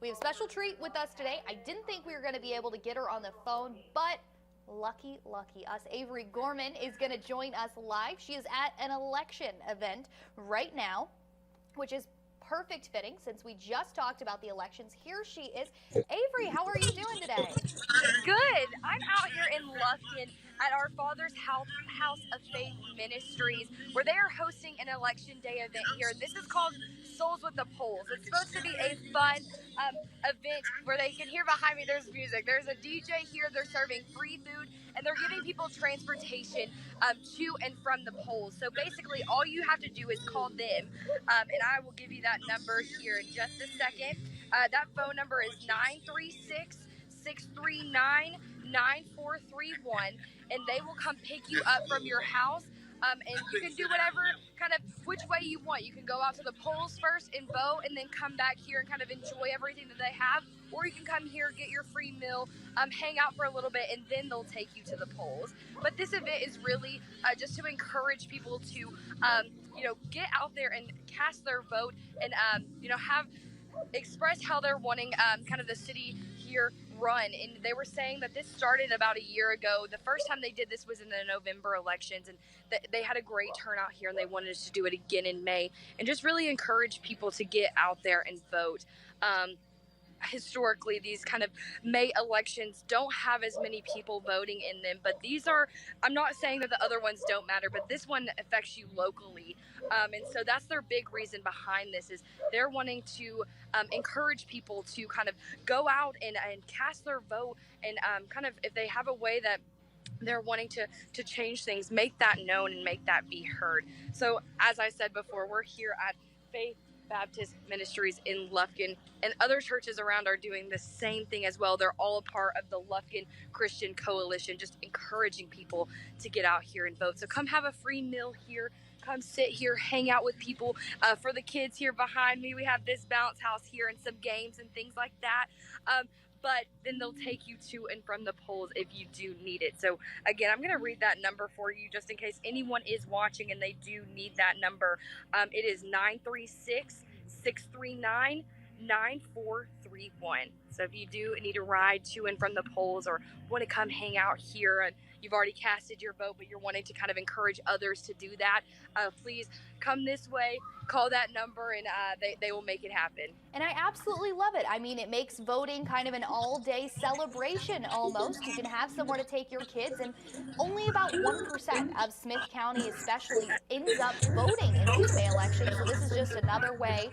We have a special treat with us today. I didn't think we were going to be able to get her on the phone, but lucky us. Avery Gorman is going to join us live. She is at an election event right now, which is perfect fitting since we just talked about the elections. Here she is. Avery, how are you doing today? Good. I'm out here in Lufkin at our Father's House of Faith Ministries, where they are hosting an election day event here. This is called Souls with the Polls. It's supposed to be a fun event where they can hear behind me there's music. There's a DJ here. They're serving free food, and they're giving people transportation to and from the polls. So basically, all you have to do is call them, and I will give you that number here in just a second. That phone number is 936-639-9431, and they will come pick you up from your house. And you can do whatever kind of which way you want. You can go out to the polls first and vote, and then come back here and kind of enjoy everything that they have. Or you can come here, get your free meal, hang out for a little bit, and then they'll take you to the polls. But this event is really just to encourage people to, get out there and cast their vote, and express how they're wanting kind of the city here run. And they were saying that this started about a year ago. The first time they did this was in the November elections, and they had a great turnout here, and they wanted us to do it again in May, and just really encourage people to get out there and vote. Historically, these kind of May elections don't have as many people voting in them, but these are, I'm not saying that the other ones don't matter, but this one affects you locally. And so that's their big reason behind this, is they're wanting to encourage people to kind of go out and cast their vote, and kind of, if they have a way that they're wanting to change things, make that known and make that be heard. So as I said before, we're here at Faith Baptist Ministries in Lufkin, and other churches around are doing the same thing as well. They're all a part of the Lufkin Christian Coalition, just encouraging people to get out here and vote. So come have a free meal here. Come sit here, hang out with people. For the kids here behind me, we have this bounce house here and some games and things like that. But then they'll take you to and from the polls if you do need it. So again, I'm going to read that number for you just in case anyone is watching and they do need that number. It is 936-639-9431. So if you do need a ride to and from the polls, or want to come hang out here, and you've already casted your vote, but you're wanting to kind of encourage others to do that, please come this way, call that number, and they will make it happen. And I absolutely love it. I mean, it makes voting kind of an all-day celebration almost. You can have somewhere to take your kids, and only about 1% of Smith County especially ends up voting in these May elections. So this is just another way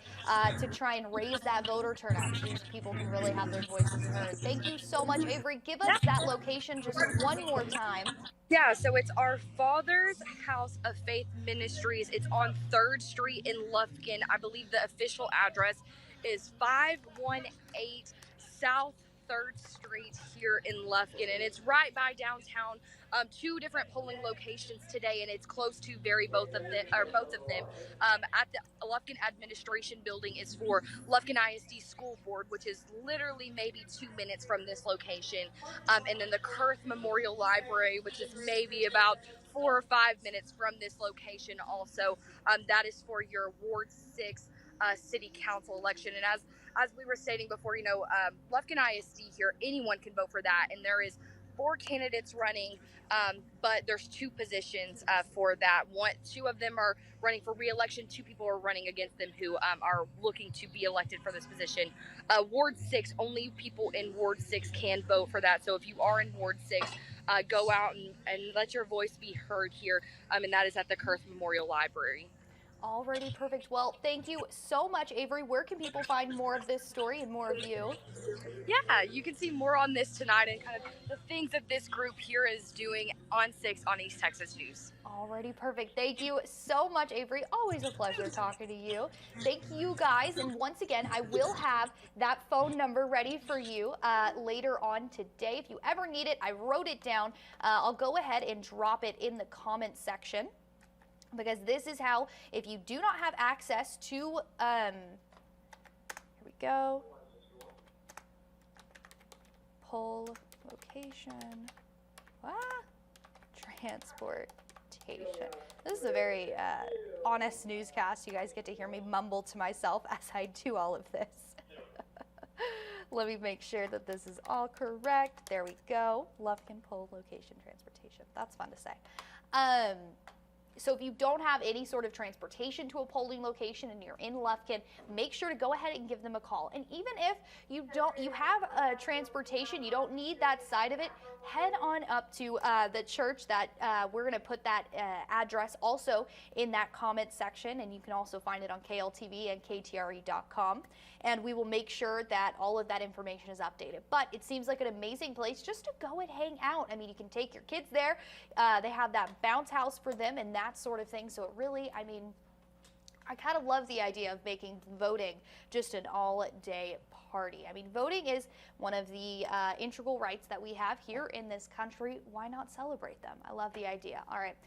to try and raise that voter turnout, so people can really have their voices heard. Thank you so much, Avery. Give us that location just one more time. Yeah, so it's our Father's House of Faith Ministries. It's on 3rd Street in Lufkin. I believe the official address is 518 South 3rd Street here in Lufkin, and it's right by downtown. 2 different polling locations today, and it's close to both of them. At the Lufkin Administration Building is for Lufkin ISD School Board, which is literally maybe 2 minutes from this location, and then the Kurth Memorial Library, which is maybe about 4 or 5 minutes from this location also. That is for your Ward 6 City Council election. And as we were stating before, Lufkin ISD here, anyone can vote for that, and there is 4 candidates running, but there's 2 positions for that. 2 of them are running for re-election. 2 people are running against them who are looking to be elected for this position. Ward 6, only people in Ward 6 can vote for that. So if you are in Ward 6, go out and let your voice be heard here, and that is at the Kurth Memorial Library. Already perfect. Well, thank you so much, Avery. Where can people find more of this story and more of you? Yeah, you can see more on this tonight, and kind of the things that this group here is doing on 6 on East Texas News. Already perfect. Thank you so much, Avery. Always a pleasure talking to you. Thank you, guys. And once again, I will have that phone number ready for you later on today. If you ever need it, I wrote it down. I'll go ahead and drop it in the comment section, because this is how, if you do not have access to, here we go, poll location, transportation. This is a very honest newscast. You guys get to hear me mumble to myself as I do all of this. Let me make sure that this is all correct. There we go. Lufkin Poll Location Transportation. That's fun to say. So if you don't have any sort of transportation to a polling location and you're in Lufkin, make sure to go ahead and give them a call. And even if you have transportation, you don't need that side of it, head on up to the church that we're going to put that address also in that comment section, and you can also find it on KLTV and KTRE.com. And we will make sure that all of that information is updated. But it seems like an amazing place just to go and hang out. I mean, you can take your kids there. They have that bounce house for them and that sort of thing. So it really, I mean, I kind of love the idea of making voting just an all-day party. I mean, voting is one of the integral rights that we have here in this country. Why not celebrate them? I love the idea. All right.